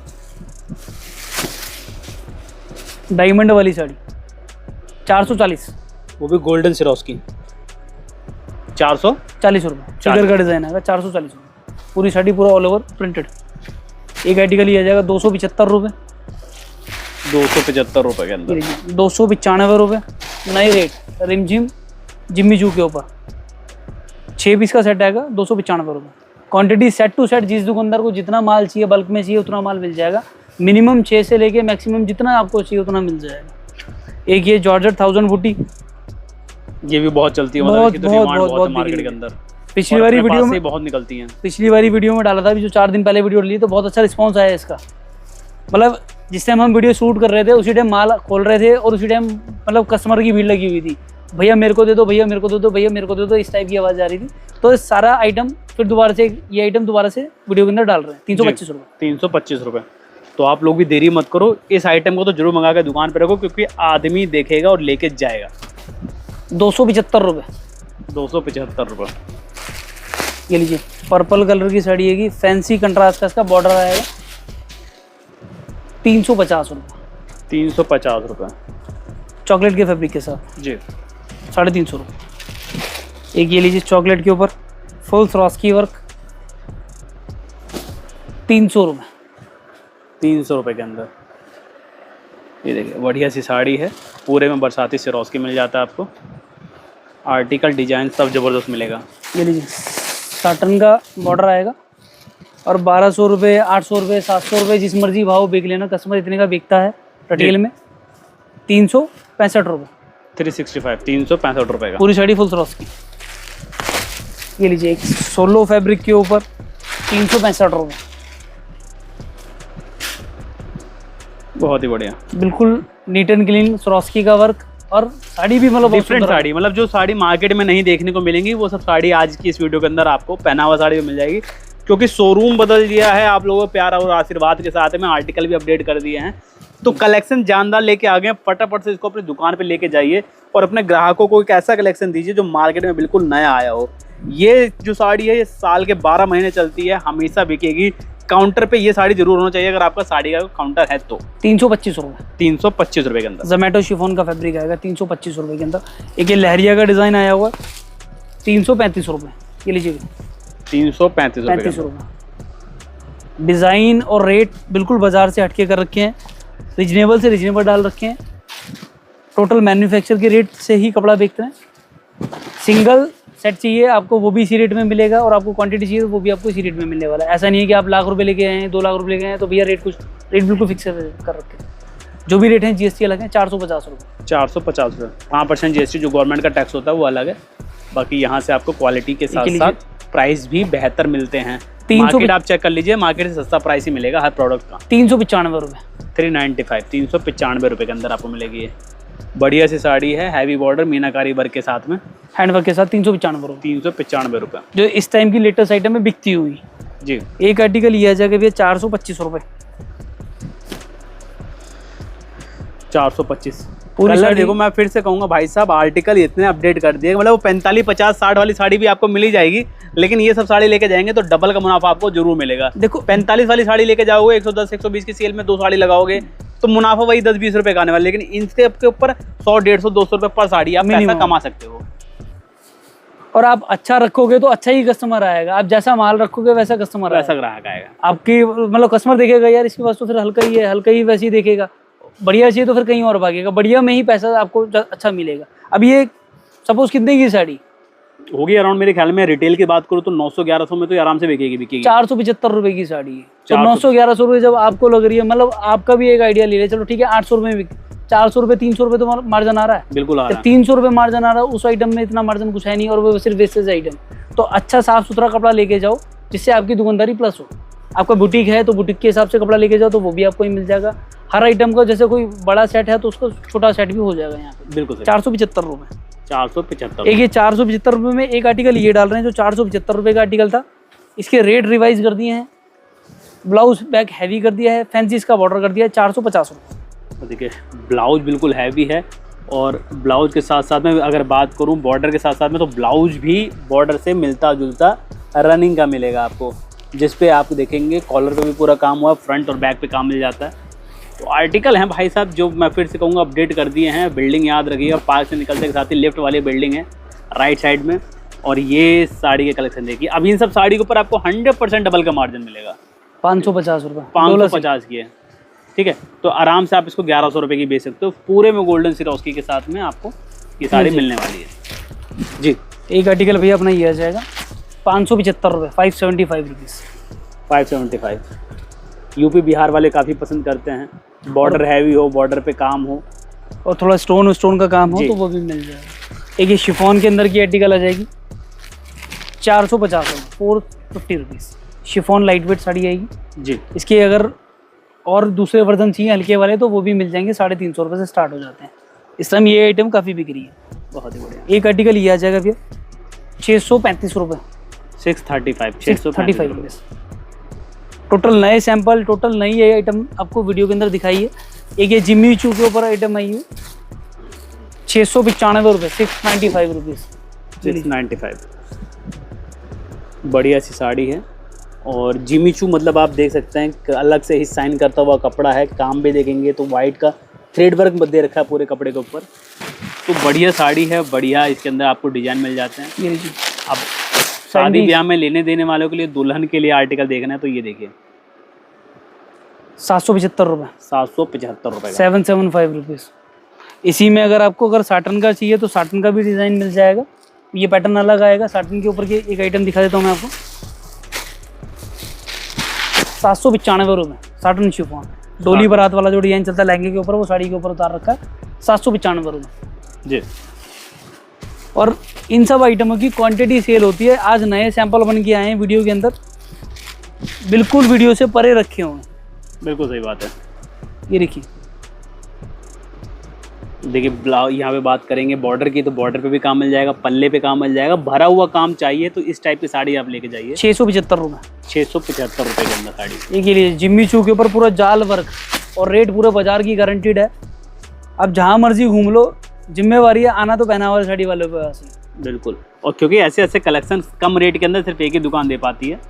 [SPEAKER 1] डायमंड वाली साड़ी 440।
[SPEAKER 2] वो भी गोल्डन सिरोस की
[SPEAKER 1] 440 रुपये। फिगर का डिज़ाइन आएगा 440 रुपये। पूरी साड़ी पूरा ऑल ओवर प्रिंटेड। एक आर्टिकल ये आ जाएगा 275 रुपये।
[SPEAKER 2] 275 रुपये के अंदर।
[SPEAKER 1] 295 रुपये नए रेट, रिमझिम जिम्मी जू के ऊपर। 6 पीस का सेट आएगा 295 रुपये। क्वांटिटी सेट टू सेट, जिस दुकानदार को जितना माल चाहिए बल्क में चाहिए उतना माल मिल जाएगा। मिनिमम 6 से लेके मैक्सिमम जितना आपको चाहिए उतना मिल जाएगा। एक ये जॉर्जेट 1000 बूटी,
[SPEAKER 2] ये भी बहुत चलती है,
[SPEAKER 1] बहुत
[SPEAKER 2] मार्केट के अंदर।
[SPEAKER 1] पिछली वाली वीडियो में
[SPEAKER 2] बहुत निकलती हैं।
[SPEAKER 1] पिछली वाली वीडियो में डाला था, अभी जो 4 दिन पहले वीडियो डाली तो बहुत अच्छा रिस्पांस आया इसका। मतलब जिस टाइम हम वीडियो शूट कर रहे थे उसी टाइम माल खोल रहे थे और उसी टाइम मतलब कस्टमर की भीड़ लगी हुई थी, भैया मेरे को दे दो, भैया मेरे को दे दो, भैया मेरे को दे दो, इस टाइप की आवाज़ आ रही थी। तो सारा आइटम फिर दोबारा से ये आइटम दोबारा से वीडियो के अंदर डाल रहे हैं। 325 रुपये।
[SPEAKER 2] 325 रुपये। तो आप लोग भी देरी मत करो, इस आइटम को तो जरूर मंगा के दुकान पे रखो, क्योंकि आदमी देखेगा और लेके जाएगा।
[SPEAKER 1] 275 रुपये।
[SPEAKER 2] 275 रुपये।
[SPEAKER 1] ये लीजिए पर्पल कलर की साड़ी है, फैंसी कंट्रास्ट का इसका बॉर्डर आएगा। 350 रुपये।
[SPEAKER 2] 350 रुपये
[SPEAKER 1] चॉकलेट के फैब्रिक के साथ
[SPEAKER 2] जी।
[SPEAKER 1] 350 रुपये। एक ये लीजिए चॉकलेट के ऊपर फुल स्वरास्की वर्क, 300 रुपये।
[SPEAKER 2] 300 रुपये के अंदर। ये देखिए बढ़िया सी साड़ी है, पूरे में बरसाती सिरोस्की मिल जाता है आपको। आर्टिकल डिजाइन सब ज़बरदस्त मिलेगा।
[SPEAKER 1] ये लीजिए साटन का बॉर्डर आएगा और 1200 रुपये, 800 रुपये, 700 रुपये, जिस मर्जी भाव बेच लेना, कस्टमर इतने का बेचता है रिटेल में। 365 रुपये।
[SPEAKER 2] 365 365 रुपये का
[SPEAKER 1] पूरी साड़ी फुल स्वरास्की। ये लीजिए एक सोलो फैब्रिक के ऊपर 365 रुपये।
[SPEAKER 2] बहुत ही बढ़िया,
[SPEAKER 1] बिल्कुल नीट एंड क्लीन स्वरास्की का वर्क और साड़ी भी मतलब बहुत
[SPEAKER 2] डिफरेंट
[SPEAKER 1] सुंदर है।
[SPEAKER 2] साड़ी, मतलब जो साड़ी मार्केट में नहीं देखने को मिलेंगी वो सब साड़ी आज की इस वीडियो के अंदर आपको पहनावा साड़ी में मिल जाएगी, क्योंकि शोरूम बदल दिया है आप लोगों को प्यार और आशीर्वाद के साथ में आर्टिकल भी अपडेट कर दिए हैं। तो कलेक्शन जानदार लेके आ गए हैं, फटाफट से इसको अपनी दुकान पे लेके जाइए और अपने ग्राहकों को एक ऐसा कलेक्शन दीजिए जो मार्केट में बिल्कुल नया आया हो। ये जो साड़ी है ये साल के 12 महीने चलती है, हमेशा बिकेगी। काउंटर पे ये साड़ी जरूर होना चाहिए अगर आपका साड़ी का काउंटर है तो।
[SPEAKER 1] 325 रुपये
[SPEAKER 2] 325 रुपए के अंदर
[SPEAKER 1] जोमेटो शिफॉन का फैब्रिक आएगा 325 रुपये के अंदर। एक ये लहरिया का डिज़ाइन आया हुआ 335 रुपये, ये लीजिए
[SPEAKER 2] 335 रुपए।
[SPEAKER 1] 35 रुपये। डिज़ाइन और रेट बिल्कुल बाजार से हटके कर रखे हैं, रिजनेबल से रिजनेबल डाल रखे हैं। टोटल मैन्युफैक्चर के रेट से ही कपड़ा बेचते हैं। सिंगल सेट चाहिए आपको वो भी इसी रेट में मिलेगा, और आपको क्वांटिटी चाहिए वो भी आपको इसी रेट में मिलने वाला है। ऐसा नहीं है कि आप लाख रुपए लेके आए हैं, 2 लाख रुपए लेके आए हैं तो भैया रेट बिल्कुल फिक्स कर रखे हैं। जो भी रेट है जीएसटी अलग है 450 रुपये।
[SPEAKER 2] 450 रुपये, 5% जीएसटी जो गवर्नमेंट का टैक्स होता है वो अलग है। बाकी यहाँ से आपको क्वालिटी के साथ साथ प्राइस भी बेहतर मिलते हैं।
[SPEAKER 1] 300
[SPEAKER 2] मार्केट आप चेक कर लीजिए, मार्केट से सस्ता प्राइस ही मिलेगा हर प्रोडक्ट का।
[SPEAKER 1] 395 रुपये
[SPEAKER 2] 395 395 रुपये के अंदर आपको मिलेगी ये बढ़िया सी साड़ी है, हैवी बॉर्डर मीनाकारी वर्क के साथ में,
[SPEAKER 1] हैंडवर्क के साथ 395 रुपये।
[SPEAKER 2] 395 रुपये
[SPEAKER 1] जो इस टाइम की लेटेस्ट आइटम में बिकती हुई
[SPEAKER 2] जी।
[SPEAKER 1] एक आर्टिकल ये आ जाएगा भैया 425 रुपये
[SPEAKER 2] 425
[SPEAKER 1] पूरी
[SPEAKER 2] कलर
[SPEAKER 1] साड़ी।
[SPEAKER 2] देखो, मैं फिर से कहूंगा भाई साहब आर्टिकल इतने अपडेट कर दिए, मतलब वो 45 50 60 वाली साड़ी भी आपको मिल ही जाएगी, लेकिन ये सब साड़ी लेके जाएंगे तो डबल का मुनाफा आपको जरूर मिलेगा।
[SPEAKER 1] देखो
[SPEAKER 2] 45 वाली साड़ी लेके जाओगे 110 120 की सेल में 2 साड़ी लगाओगे तो मुनाफा वही 10-20 रुपए का आने वाला, लेकिन इनसे आपके ऊपर 100 150 200 रुपए पर साड़ी आप पैसा
[SPEAKER 1] Minimum।
[SPEAKER 2] कमा सकते हो।
[SPEAKER 1] और आप अच्छा रखोगे तो अच्छा ही कस्टमर आएगा, आप जैसा माल रखोगे वैसा कस्टमर
[SPEAKER 2] वैसा
[SPEAKER 1] आएगा।
[SPEAKER 2] ग्राहक आएगा।
[SPEAKER 1] आपकी मतलब कस्टमर देखेगा यार इसके पास तो फिर हल्का ही है, हल्का ही वैसे ही देखेगा, बढ़िया चाहिए तो फिर कहीं और भागेगा, बढ़िया में ही पैसा आपको अच्छा मिलेगा। अब ये सपोज कितने की साड़ी
[SPEAKER 2] होगी अराउंड, मेरे ख्याल में रिटेल की बात करूँ तो 900-1100 में तो आराम से बिकेगी।
[SPEAKER 1] 475 रुपए की साड़ी है तो
[SPEAKER 2] 400
[SPEAKER 1] 900-1100 रुपये जब आपको लग रही है, मतलब आपका भी एक आइडिया ले ले, चलो ठीक है 800 रुपये में 400 रुपये 300 रुपये तो मार्जिन आ रहा है,
[SPEAKER 2] बिल्कुल आ रहा है।
[SPEAKER 1] 300 रुपये मार्जिन आ रहा है, उस आइटम में इतना मार्जिन कुछ है नहीं, और वो सिर्फ वेस्टेज आइटम। तो अच्छा साफ सुथरा कपड़ा लेके जाओ जिससे आपकी दुकानदारी प्लस हो। आपका बुटीक है तो बुटीक के हिसाब से कपड़ा लेके जाओ तो वो भी आपको ही मिल जाएगा। हर आइटम का जैसे कोई बड़ा सेट है तो उसका छोटा सेट भी हो जाएगा यहाँ पे।
[SPEAKER 2] बिल्कुल
[SPEAKER 1] 475 रुपये
[SPEAKER 2] 475।
[SPEAKER 1] एक ये 475 रुपये में एक आर्टिकल ये डाल रहे हैं जो 475 रुपये का आर्टिकल था, इसके रेट रिवाइज कर दिए हैं। ब्लाउज बैक हैवी कर दिया है, फैंसी इसका बॉर्डर कर दिया है 450 रुपये।
[SPEAKER 2] देखिए ब्लाउज बिल्कुल हैवी है, और ब्लाउज के साथ साथ में अगर बात करूं बॉर्डर के साथ साथ में तो ब्लाउज भी बॉर्डर से मिलता जुलता रनिंग का मिलेगा आपको, जिस पे आप देखेंगे कॉलर पे भी पूरा काम हुआ, फ्रंट और बैक पे काम मिल जाता है। तो आर्टिकल हैं भाई साहब जो मैं फिर से कहूँगा अपडेट कर दिए हैं। बिल्डिंग याद रखिए, और पार्क से निकलते के साथ ही लेफ्ट वाली बिल्डिंग है राइट साइड में, और ये साड़ी के कलेक्शन देखिए। अब इन सब साड़ी के ऊपर आपको 100% डबल का मार्जिन मिलेगा।
[SPEAKER 1] 550 रुपये
[SPEAKER 2] 550 की है, ठीक है, तो आराम से आप इसको 1100 रुपये की बेच सकते हो। पूरे में गोल्डन सिरोस्की के साथ में आपको ये साड़ी मिलने वाली है जी।
[SPEAKER 1] एक आर्टिकल भैया अपना ये आ जाएगा 575 रुपये 575 रुपीज़
[SPEAKER 2] 575। यूपी बिहार वाले काफ़ी पसंद करते हैं, बॉर्डर हैवी हो, बॉर्डर पे काम हो,
[SPEAKER 1] और थोड़ा स्टोन का काम हो
[SPEAKER 2] जी।
[SPEAKER 1] तो वो भी मिल जाएगा। एक ये शिफॉन के अंदर की आर्टिकल आ जाएगी 450 रुपये 450 rupees. Chiffon light weight sari आएगी
[SPEAKER 2] जी।
[SPEAKER 1] इसके अगर और दूसरे वर्जन चाहिए हल्के वाले तो वो भी मिल जाएंगे, 350 रुपये से स्टार्ट हो जाते हैं। इस टाइम ये आइटम काफ़ी बिक रही है,
[SPEAKER 2] बहुत ही बढ़िया।
[SPEAKER 1] एक आर्टिकल ये आ जाएगा भैया 635 रुपये
[SPEAKER 2] 635
[SPEAKER 1] रुपीज़। टोटल नए सैंपल, टोटल नई आइटम आपको वीडियो के अंदर दिखाई है। एक ये जिम्मी चू के ऊपर आइटम आई है 695 रुपये 695 रुपीज़
[SPEAKER 2] 695। बढ़िया सी साड़ी है, और जिमी चू मतलब आप देख सकते हैं अलग से ही साइन करता हुआ कपड़ा है। काम भी देखेंगे तो वाइट का थ्रेड वर्क दे रखा है पूरे कपड़े के ऊपर। तो बढ़िया साड़ी है, बढ़िया इसके अंदर आपको डिजाइन मिल जाते हैं।
[SPEAKER 1] ये लीजिए।
[SPEAKER 2] अब शादी ब्याह में लेने देने वालों के लिए, दुल्हन के लिए आर्टिकल देखना है तो ये देखिए
[SPEAKER 1] 775 रुपये
[SPEAKER 2] 775 रुपये
[SPEAKER 1] 775 रुपीज़। इसी में अगर साटन का चाहिए तो साटन का भी डिज़ाइन मिल जाएगा। ये पैटर्न अलग आएगा। साटन के ऊपर के एक आइटम दिखा देता हूँ मैं आपको 795 रुपये साटन शिफॉन। डोली बारात वाला जो डिजाइन चलता है लहंगे के ऊपर, वो साड़ी के ऊपर उतार रखा है 795 रुपये
[SPEAKER 2] जी।
[SPEAKER 1] और इन सब आइटमों की क्वांटिटी सेल होती है। आज नए सैंपल बन के आए हैं वीडियो के अंदर, बिल्कुल वीडियो से परे रखे हुए हैं।
[SPEAKER 2] बिल्कुल सही बात है।
[SPEAKER 1] ये देखिए
[SPEAKER 2] देखिए ब्लाउज यहाँ पे बात करेंगे बॉर्डर की, तो बॉर्डर पे भी काम मिल जाएगा, पल्ले पे काम मिल जाएगा, भरा हुआ काम चाहिए तो इस टाइप की साड़ी आप लेके जाइए।
[SPEAKER 1] 675 रुपये,
[SPEAKER 2] 675 रुपये के अंदर साड़ी।
[SPEAKER 1] एक ये लिए जिम्मी चू के ऊपर पूरा जाल वर्क, और रेट पूरे बाजार की गारंटीड है। अब जहाँ मर्जी घूम लो, जिम्मेवारी है, आना तो पहनावा वाली साड़ी वाले पे ऐसे।
[SPEAKER 2] बिल्कुल, और क्योंकि ऐसे ऐसे कलेक्शन कम रेट के अंदर सिर्फ एक ही दुकान दे पाती है,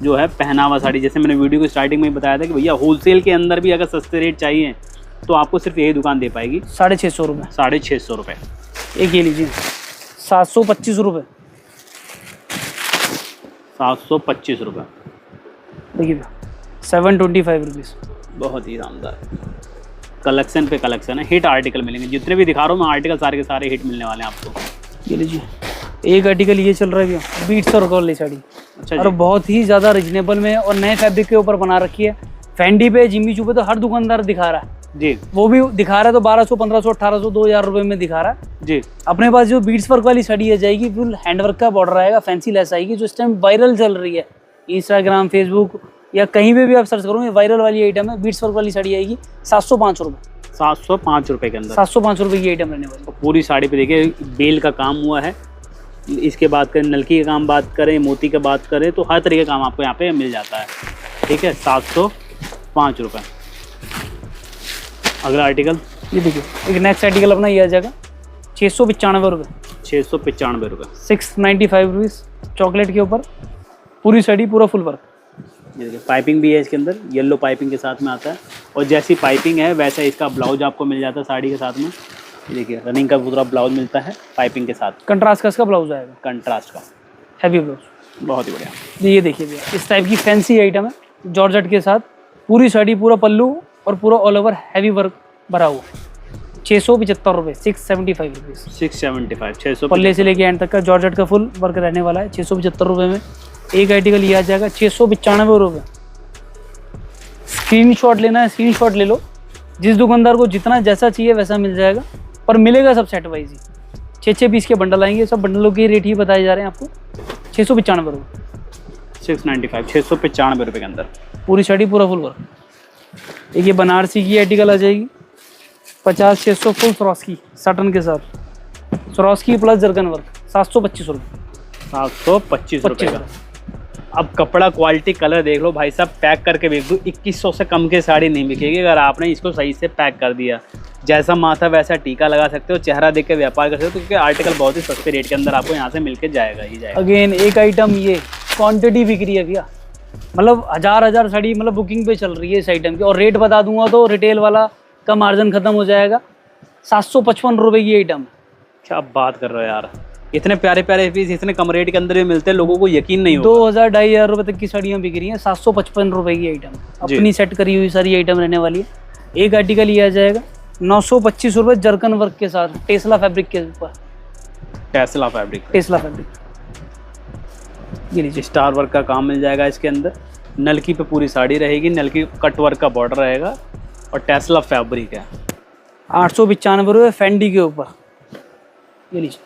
[SPEAKER 2] जो है पहनावा साड़ी। जैसे मैंने वीडियो को स्टार्टिंग में ही बताया था कि भैया होलसेल के अंदर भी अगर सस्ते रेट चाहिए तो आपको सिर्फ यही दुकान दे पाएगी।
[SPEAKER 1] 650 रुपये,
[SPEAKER 2] 650 रुपये।
[SPEAKER 1] एक ये लीजिए 725 रुपये,
[SPEAKER 2] 725 रुपये।
[SPEAKER 1] देखिए 725 रुपीज़।
[SPEAKER 2] बहुत ही शानदार कलेक्शन पे कलेक्शन है, हिट आर्टिकल मिलेंगे। जितने भी दिखा रहा हूँ मैं आर्टिकल सारे के सारे हिट मिलने वाले हैं आपको।
[SPEAKER 1] ये लीजिए एक आर्टिकल ये चल रहा है क्या, बीट्स और वाली साड़ी।
[SPEAKER 2] अच्छा
[SPEAKER 1] और बहुत ही ज़्यादा रिजनेबल में और नए फैब्रिक के ऊपर बना रखी है। फेंडी पे, जिम्मी चू पे तो हर दुकानदार दिखा रहा है
[SPEAKER 2] जी,
[SPEAKER 1] वो भी दिखा रहा है तो 1200, 1500, 1800, 2000 रुपये में दिखा रहा है
[SPEAKER 2] जी।
[SPEAKER 1] अपने पास जो बीट्स वर्क वाली साड़ी आ जाएगी, फुल हैंडवर्क का बॉर्डर आएगा, फैंसी लेस आएगी, जो इस टाइम वायरल चल रही है। इंस्टाग्राम, फेसबुक या कहीं पे भी आप सर्च करोगे वायरल वाली आइटम है। बीट्स वर्क वाली साड़ी आएगी 705 रुपये,
[SPEAKER 2] 705 रुपये के अंदर
[SPEAKER 1] 705 रुपये की आइटम रहने वाली।
[SPEAKER 2] पूरी साड़ी पे देखिए बेल का काम हुआ है। इसके बात करें नलकी का काम बात करें, मोती का बात करें, तो हर तरीके का काम आपको यहाँ पे मिल जाता है। ठीक है, 705 रुपये। अगला आर्टिकल
[SPEAKER 1] ये देखिए, एक नेक्स्ट आर्टिकल अपना ये आ जाएगा 695 रुपये,
[SPEAKER 2] 695 रुपये,
[SPEAKER 1] 695 रुपीज़, चॉकलेट के ऊपर पूरी साड़ी, पूरा फुल वर्क।
[SPEAKER 2] ये देखिए पाइपिंग भी है इसके अंदर, येलो पाइपिंग के साथ में आता है। और जैसी पाइपिंग है वैसा इसका ब्लाउज आपको मिल जाता है साड़ी के साथ में। ये देखिए रनिंग का पूरा ब्लाउज मिलता है पाइपिंग के साथ,
[SPEAKER 1] कंट्रास्ट का इसका ब्लाउज आएगा,
[SPEAKER 2] कंट्रास्ट का,
[SPEAKER 1] हैवी ब्लाउज।
[SPEAKER 2] बहुत ही बढ़िया।
[SPEAKER 1] ये देखिए भैया, इस टाइप की फैंसी आइटम है, जॉर्जेट के साथ पूरी साड़ी, पूरा पल्लू और पूरा ऑल ओवर हैवी वर्क भरा हुआ। 675 रुपये, 675 रुपीज़,
[SPEAKER 2] 675, 600
[SPEAKER 1] पल्ले से लेके एंड तक का जॉर्जेट का फुल वर्क रहने वाला है। 675 रुपये में एक आर्टिकल ये आ जाएगा 695 रुपये। स्क्रीनशॉट लेना है, स्क्रीनशॉट ले लो, जिस दुकानदार को जितना जैसा चाहिए वैसा मिल जाएगा, पर मिलेगा सब सेट वाइज ही। 6-6 पीस के बंडल आएंगे, सब बंडलों के रेट ही बताए जा रहे हैं आपको। 695 रुपये,
[SPEAKER 2] 695, 695 रुपये के अंदर
[SPEAKER 1] पूरी साड़ी, पूरा फुल वर्क। एक ये बनारसी की आर्टिकल आ जाएगी 50-600 फुल स्वरास्की सटन के साथ, स्वरास्की प्लस जरकन वर्क, 725 रुपये,
[SPEAKER 2] 725 रुपये का। अब कपड़ा क्वालिटी कलर देख लो भाई साहब, पैक करके बेच दो। 2100 से कम की साड़ी नहीं बिकेगी अगर आपने इसको सही से पैक कर दिया। जैसा माथा वैसा टीका लगा सकते हो, चेहरा देख के व्यापार कर सकते हो, क्योंकि आर्टिकल बहुत ही सस्ते रेट के अंदर आपको यहाँ से मिल के जाएगा ही जाएगा।
[SPEAKER 1] अगेन एक आइटम ये क्वांटिटी बिक रही है भैया, मतलब हजार साड़ी मतलब बुकिंग पे चल रही है इस आइटम की, और रेट बता दूंगा तो रिटेल वाला का मार्जिन खत्म हो जाएगा। 755 रुपये की आइटम।
[SPEAKER 2] क्या बात कर रहे हो यार, इतने प्यारे प्यारे पीस इतने कम रेट के अंदर भी मिलते हैं, लोगों को यकीन नहीं होगा।
[SPEAKER 1] 2000-2500 रुपये तक की साड़ियाँ बिक रही हैं। 755 रुपये की आइटम, अपनी सेट करी हुई सारी आइटम रहने वाली है। एक आर्टिकल ये आ जाएगा 925 रुपये जरकन वर्क के साथ, टेस्ला फैब्रिक के ऊपर,
[SPEAKER 2] टेस्ला फैब्रिक,
[SPEAKER 1] टेस्ला फैब्रिक। ये लीजिए,
[SPEAKER 2] स्टार वर्क का काम मिल जाएगा इसके अंदर। नलकी पे पूरी साड़ी रहेगी, नलकी कट वर्क का बॉर्डर रहेगा और टेस्ला फैब्रिक है।
[SPEAKER 1] 895 रुपये फेंडी के ऊपर। ये लीजिए,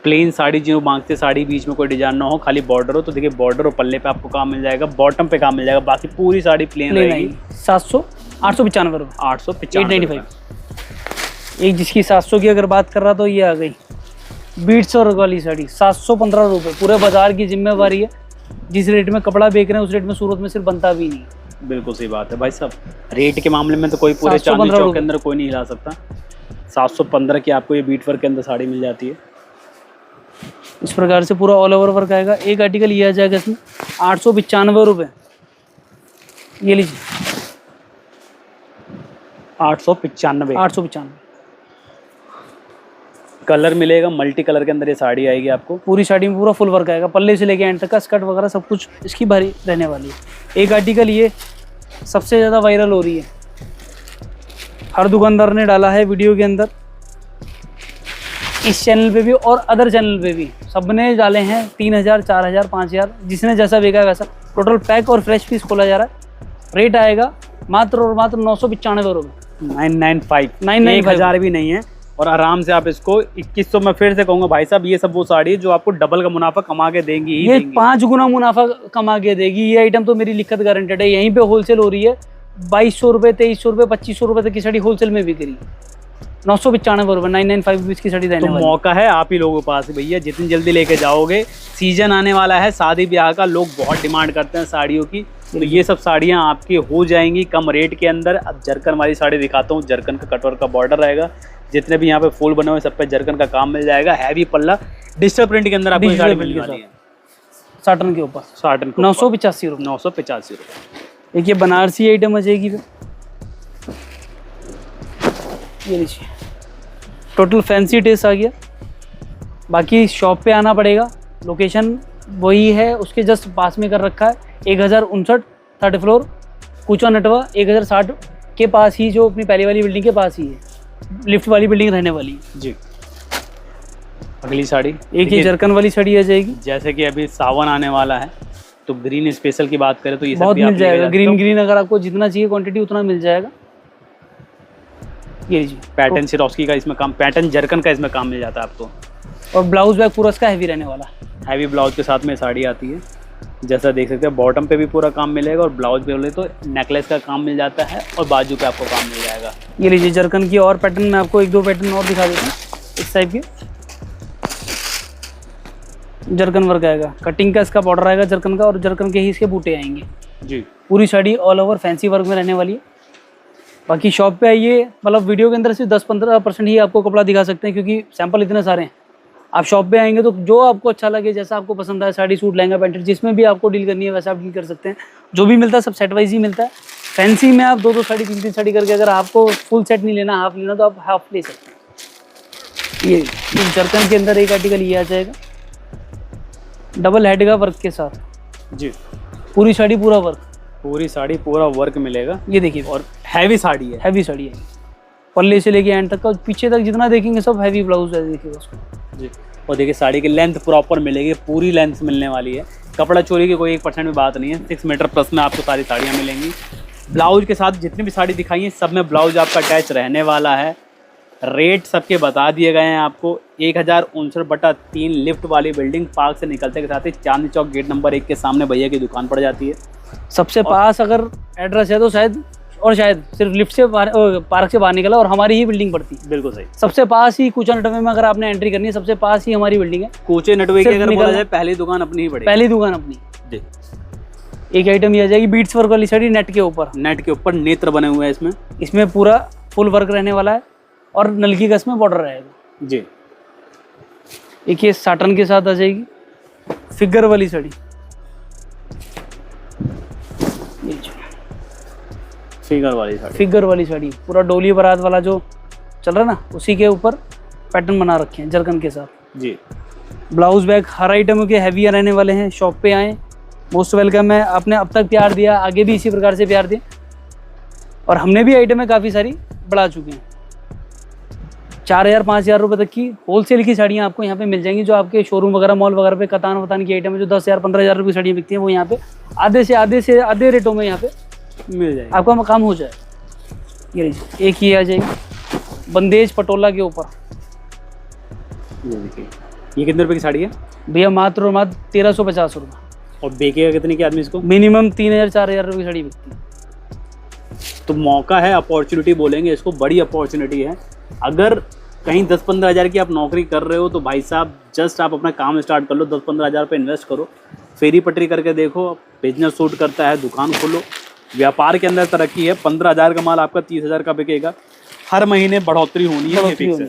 [SPEAKER 2] प्लेन साड़ी जो मांगते साड़ी, बीच में कोई डिजाइन ना हो, खाली बॉर्डर हो, तो देखिए बॉर्डर और पल्ले पे आपको काम मिल जाएगा, बॉटम पे काम मिल जाएगा, बाकी पूरी साड़ी प्लेन रहेगी।
[SPEAKER 1] 895 रुपये,
[SPEAKER 2] 895।
[SPEAKER 1] एक जिसकी 700 की अगर बात कर रहा तो ये आ गई बीट्स और वाली साड़ी 715 रुपये। पूरे बाजार की जिम्मेवारी है, जिस रेट में कपड़ा बेच रहे हैं उस रेट में सूरत में सिर्फ बनता भी नहीं।
[SPEAKER 2] बिल्कुल सही बात है भाई साहब, रेट के मामले में तो कोई पूरे चांदनी चौक के अंदर कोई नहीं हिला सकता। 715 की आपको ये बीट वर्क के अंदर साड़ी मिल जाती है।
[SPEAKER 1] इस प्रकार से पूरा ऑल ओवर वर्क आएगा। एक आर्टिकल ये आ जाएगा इसमें 895 रुपये। ये लीजिए
[SPEAKER 2] 895।
[SPEAKER 1] 895।
[SPEAKER 2] कलर मिलेगा मल्टी कलर के अंदर ये साड़ी आएगी आपको।
[SPEAKER 1] पूरी साड़ी में पूरा फुल वर्क आएगा, पल्ले से लेके एंड तक का, स्कर्ट वगैरह सब कुछ इसकी भारी रहने वाली है। एक आर्टिकल ये सबसे ज़्यादा वायरल हो रही है, हर दुकानदार ने डाला है वीडियो के अंदर, इस चैनल पे भी और अदर चैनल पे भी सबने डाले हैं। 3000, 4000, 5000, जिसने जैसा बेचा वैसा। टोटल पैक और फ्रेश पीस खोला जा रहा है। रेट आएगा मात्र और मात्र 995 रुपये,
[SPEAKER 2] 995, 1000 भी नहीं है। और आराम से आप इसको 2100 में फिर से कहूँगा भाई साहब, ये सब वो साड़ी है जो आपको डबल का मुनाफा कमा के देंगी ही
[SPEAKER 1] ये
[SPEAKER 2] देंगी।
[SPEAKER 1] 5 गुना मुनाफा कमा के देगी। ये आइटम तो मेरी लिखत गारंटेड है। यहीं पे होलसेल हो रही है, 2200 रुपये, 2300 रुपये, 2500 रुपये तक की साड़ी होलसेल में बिक रही है। ₹995, 995 रुपीज़ की साड़ी रहने
[SPEAKER 2] तो
[SPEAKER 1] वाली।
[SPEAKER 2] मौका है आप ही लोगों के पास भैया, जितनी जल्दी लेके जाओगे। सीजन आने वाला है शादी ब्याह का, लोग बहुत डिमांड करते हैं साड़ियों की, तो ये सब साड़ियाँ आपकी हो जाएंगी कम रेट के अंदर। अब जरकन वाली साड़ी दिखाता हूँ, जरकन का कटवर्क का बॉर्डर रहेगा, जितने भी यहाँ पे फूल बने हुए सब पे जरकन का काम मिल जाएगा। हैवी पल्ला, डिजिटल प्रिंट के अंदर आपको ये साड़ी मिलने वाली है,
[SPEAKER 1] साटन के ऊपर
[SPEAKER 2] साटन
[SPEAKER 1] 985 रुपये।
[SPEAKER 2] 985 रुपये।
[SPEAKER 1] एक ये बनारसी आइटम आ जाएगी, ये लीजिए, टोटल फैंसी टेस्ट आ गया। बाकी शॉप पे आना पड़ेगा, लोकेशन वही है, उसके जस्ट पास में कर रखा है। 1059 थर्ड फ्लोर, कूचा नटवा 1060 के पास ही, जो अपनी पहली वाली बिल्डिंग के पास ही है, लिफ्ट वाली बिल्डिंग रहने वाली है
[SPEAKER 2] जी। अगली साड़ी
[SPEAKER 1] एक ये जरकन वाली साड़ी आ जाएगी।
[SPEAKER 2] जैसे कि अभी सावन आने वाला है, तो ग्रीन स्पेशल की बात करें तो ये सब
[SPEAKER 1] बहुत
[SPEAKER 2] भी आप
[SPEAKER 1] मिल जाएगा,
[SPEAKER 2] लेके
[SPEAKER 1] ग्रीन
[SPEAKER 2] जाते
[SPEAKER 1] ग्रीन अगर आपको जितना चाहिए क्वांटिटी उतना मिल जाएगा। ये लीजिए,
[SPEAKER 2] हो। पैटर्न सिरोस्की का इसमें काम, पैटर्न जरकन का इसमें काम मिल जाता है आपको।
[SPEAKER 1] और ब्लाउज बैग पूरा इसका हैवी रहने वाला है।
[SPEAKER 2] हैवी ब्लाउज के साथ में साड़ी आती है, जैसा देख सकते हैं। बॉटम पे भी पूरा काम मिलेगा और ब्लाउज पे बोले तो नेकलेस का काम मिल जाता है और बाजू पे आपको काम मिल जाएगा।
[SPEAKER 1] ये लीजिए जरकन की और पैटर्न, मैं आपको एक दो पैटर्न और दिखा देता हूँ इस टाइप के। जरकन वर्क आएगा, कटिंग का इसका बॉर्डर आएगा जरकन का, और जरकन के ही इसके बूटे आएंगे
[SPEAKER 2] जी।
[SPEAKER 1] पूरी sari all over fancy work में रहने वाली है। बाकी शॉप पे आइए, मतलब वीडियो के अंदर सिर्फ 10-15% ही आपको कपड़ा दिखा सकते हैं, क्योंकि सैंपल इतने सारे हैं। आप शॉप पे आएंगे तो जो आपको अच्छा लगे, जैसा आपको पसंद आए, साड़ी सूट लहंगा पैंट जिसमें भी आपको डील करनी है वैसा आप डील कर सकते हैं। जो भी मिलता है सब सेट वाइज ही मिलता है। फैंसी में आप 2-2 साड़ी 3-3 साड़ी करके, अगर आपको फुल सेट नहीं लेना, हाफ लेना, तो आप हाफ ले सकते हैं। ये जरकन के अंदर एक आर्टिकल ये आ जाएगा, डबल हेड का वर्क के साथ
[SPEAKER 2] जी।
[SPEAKER 1] पूरी साड़ी पूरा वर्क,
[SPEAKER 2] पूरी साड़ी पूरा वर्क मिलेगा।
[SPEAKER 1] ये देखिए,
[SPEAKER 2] और हैवी साड़ी है,
[SPEAKER 1] हैवी साड़ी है, पल्ले से लेके एंड तक का, पीछे तक जितना देखेंगे सब हैवी ब्लाउज है, देखिए उसको
[SPEAKER 2] जी। और देखिए साड़ी की लेंथ प्रॉपर मिलेगी, पूरी लेंथ मिलने वाली है। कपड़ा चोरी की कोई 1% भी बात नहीं है। 6 मीटर प्लस में आपको सारी साड़ियाँ मिलेंगी। ब्लाउज के साथ जितनी भी साड़ी दिखाई है सब में ब्लाउज आपका अटैच रहने वाला है। रेट सबके बता दिए गए हैं आपको। 1059/3 लिफ्ट वाली बिल्डिंग, पार्क से निकलते के साथ ही चांदनी चौक गेट नंबर 1 के सामने भैया की दुकान पड़ जाती है।
[SPEAKER 1] सबसे पास अगर एड्रेस है तो शायद सिर्फ लिफ्ट से पार्क से बाहर निकला और हमारी ही बिल्डिंग पड़ती है।
[SPEAKER 2] बिल्कुल सही।
[SPEAKER 1] सबसे पास ही कूचा नटवे में अगर आपने एंट्री करनी है, सबसे पास ही हमारी बिल्डिंग है।
[SPEAKER 2] कूचे नटवे की
[SPEAKER 1] सिर्फ
[SPEAKER 2] अगर बोला
[SPEAKER 1] निकलना-
[SPEAKER 2] जाए पहली दुकान अपनी ही पड़ेगी।
[SPEAKER 1] पहली दुकान अपनी।
[SPEAKER 2] जी।
[SPEAKER 1] एक आइटम ये आ जाएगी बीट्स वर्क वाली साड़ी, नेट के ऊपर।
[SPEAKER 2] नेट के ऊपर नेत्र बने हुए हैं इसमें।
[SPEAKER 1] इसमें पूरा फुल वर्क रहने वाला है और नलकी का इसमें बॉर्डर रहेगा।
[SPEAKER 2] जी।
[SPEAKER 1] एक ये साटन के साथ आ जाएगी, फिगर वाली साड़ी। ये जो
[SPEAKER 2] फिगर वाली साड़ी।
[SPEAKER 1] फिगर वाली साड़ी, पूरा डोली बारात वाला जो चल रहा है ना, उसी के ऊपर पैटर्न बना रखे हैं जरकन के साथ।
[SPEAKER 2] जी।
[SPEAKER 1] ब्लाउज बैग हर आइटम के हैवी रहने वाले हैं। शॉप पे आएँ, मोस्ट वेलकम है। आपने अब तक प्यार दिया, आगे भी इसी प्रकार से प्यार दें। और हमने भी आइटमें काफ़ी सारी बढ़ा चुके हैं। 4,000-5,000 रुपये तक की होलसेल की साड़ियाँ आपको यहाँ पे मिल जाएंगी, जो आपके शोरूम वगैरह मॉल वगैरह पे कतान वतान की आइटम है, जो 10,000-15,000 रुपये की साड़ियाँ बिकती हैं, वो यहाँ पे आधे रेटों में यहाँ पे
[SPEAKER 2] मिल जाएगी।
[SPEAKER 1] आपका काम हो जाए। ये लीजिए, एक ये आ जाएगी बंदेज पटोला के ऊपर।
[SPEAKER 2] ये देखिए, ये कितने रुपए की साड़ी है
[SPEAKER 1] भैया? मात्र और मात्र 1,350 रुपये।
[SPEAKER 2] और बेचेगा कितने की आदमी इसको?
[SPEAKER 1] मिनिमम 3,000-4,000 रुपये की साड़ी बिकती है।
[SPEAKER 2] तो मौका है, अपॉर्चुनिटी बोलेंगे इसको, बड़ी अपॉर्चुनिटी है। अगर कहीं 10-15 हज़ार की आप नौकरी कर रहे हो तो भाई साहब जस्ट आप अपना काम स्टार्ट कर लो, 10-15 हज़ार रुपये इन्वेस्ट करो, फेरी पटरी करके देखो, बिजनेस सूट करता है, दुकान खोलो। व्यापार के अंदर तरक्की है। 15 हज़ार का माल आपका 30 हज़ार का बिकेगा। हर महीने बढ़ोतरी होनी है, ये फिक्स है।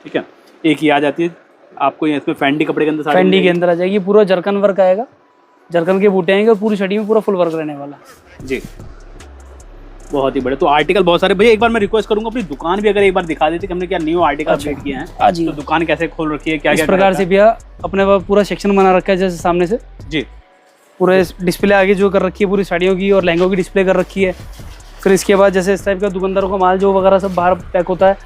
[SPEAKER 2] ठीक है। एक ही आ जाती है आपको, ये इसमें फैंडी कपड़े के अंदर साड़ी
[SPEAKER 1] फैंडी के अंदर आ जाएगी, पूरा जरकन वर्क आएगा, जरकन के बूटे आएंगे और पूरी साड़ी में पूरा फुल वर्क रहने वाला।
[SPEAKER 2] जी। बहुत ही बड़े। तो आर्टिकल बहुत सारे। भैया एक बार मैं रिक्वेस्ट करूंगा अपनी दुकान भी अगर एक बार दिखा देते कि हमने क्या न्यू आर्टिकल अपडेट किए हैं।
[SPEAKER 1] जी।
[SPEAKER 2] तो दुकान कैसे खोल रखी है, क्या
[SPEAKER 1] इस
[SPEAKER 2] क्या
[SPEAKER 1] प्रकार से भैया अपने पास पूरा सेक्शन बना रखा है, जैसे सामने से
[SPEAKER 2] जी
[SPEAKER 1] पूरे डिस्प्ले आगे जो कर रखी है, पूरी साड़ियों की और लहंगों की डिस्प्ले कर रखी है। फिर इसके बाद जैसे इस टाइप का दुकानदारों का माल जो वगैरह सब बाहर पैक होता है,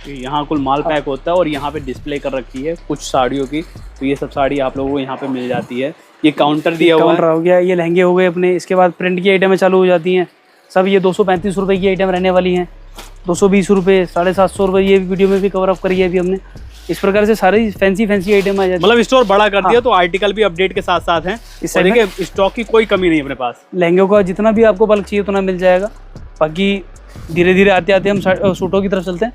[SPEAKER 2] यहाँ कुल माल पैक होता है और यहाँ पे डिस्प्ले कर रखी है कुछ साड़ियों की। तो ये सब साड़ी आप लोगों को यहाँ पे मिल जाती है। ये काउंटर दिया हुआ
[SPEAKER 1] काउंटर हो गया, ये लहंगे हो गए अपने। इसके बाद प्रिंट की आइटमें चालू हो जाती हैं सब। ये 235 रुपये की आइटम रहने वाली हैं, 220 रुपये, 750 रुपये। ये वीडियो में भी कवर अप करी है अभी हमने। इस प्रकार से सारी फैंसी आइटम आ जाती है।
[SPEAKER 2] मतलब स्टोर बड़ा कर दिया तो आर्टिकल भी अपडेट के साथ साथ हैं।
[SPEAKER 1] इस
[SPEAKER 2] देखिए स्टॉक की कोई कमी नहीं अपने पास।
[SPEAKER 1] लहंगों का जितना भी आपको बल्क चाहिए उतना मिल जाएगा। बाकी धीरे धीरे आते आते हम सूटों की तरफ चलते हैं।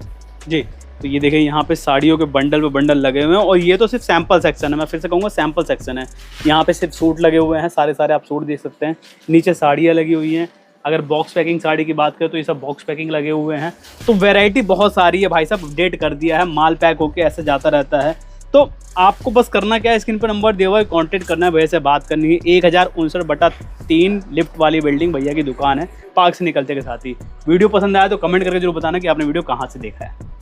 [SPEAKER 2] जी, तो ये देखिए यहाँ पे साड़ियों के बंडल पे बंडल लगे हुए हैं और ये तो सिर्फ सैंपल सेक्शन है, मैं फिर से कहूँगा सैंपल सेक्शन है। यहाँ पे सिर्फ सूट लगे हुए हैं, सारे सारे आप सूट देख सकते हैं। नीचे साड़ियाँ लगी हुई हैं। अगर बॉक्स पैकिंग साड़ी की बात करें तो ये सब बॉक्स पैकिंग लगे हुए हैं। तो वैरायटी बहुत सारी है भाई साहब, अपडेट कर दिया है, माल पैक होके ऐसे जाता रहता है। तो आपको बस करना क्या है, स्क्रीन पर नंबर दिया हुआ है, कॉन्टेक्ट करना है, भैया से बात करनी है। 1059/3 लिफ्ट वाली बिल्डिंग भैया की दुकान है, पार्क से निकलते के साथ ही। वीडियो पसंद आया तो कमेंट करके जरूर बताना कि आपने वीडियो कहाँ से देखा है।